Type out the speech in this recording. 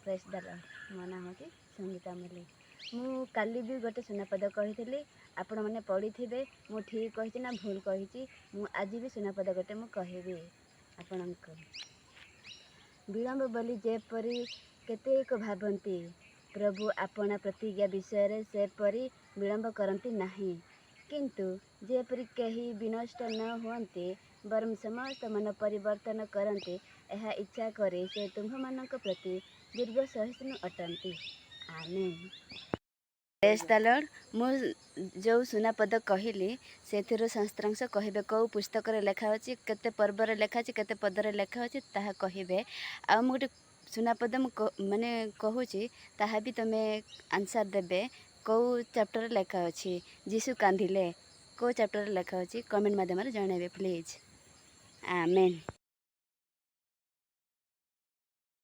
Press the Lord. मो नाम होची संगीता मल्लिक। मु काली भी गोटे सुनापद कही आपण मैंने पढ़ी थे मु ठीक कही ना भूल कही मु आज भी सुनापद गोटे मु कहबी आपण विलम्ब बोली जेपरी केतेक भावती प्रभु आपना प्रतिज्ञा विषय सेपरी विलम्ब करती नहीं किंतु जेपरी कहीं विनष्ट न हुंते बरम समस्त मन परिवर्तन करते यह इच्छा करे से तुम्भ मानक प्रति दीर्घ सहिष्णु अटंती। आमेन। Praise the Lord. मु जो सुनापद कहली से शास्त्रांश कहे कौ पुस्तक लेखा अच्छी केते पर्व लेखा केते पदर लेखा अच्छी ताहा कहे आ गोटे सुनापद माने कहूँ ताहा भी तुम आंसर देबे कौ चैप्टर लेखा अच्छी जीशु कांदिले कौ चैप्टर लेखा अच्छी कमेंट माध्यम जनइबे प्लीज। आमेन।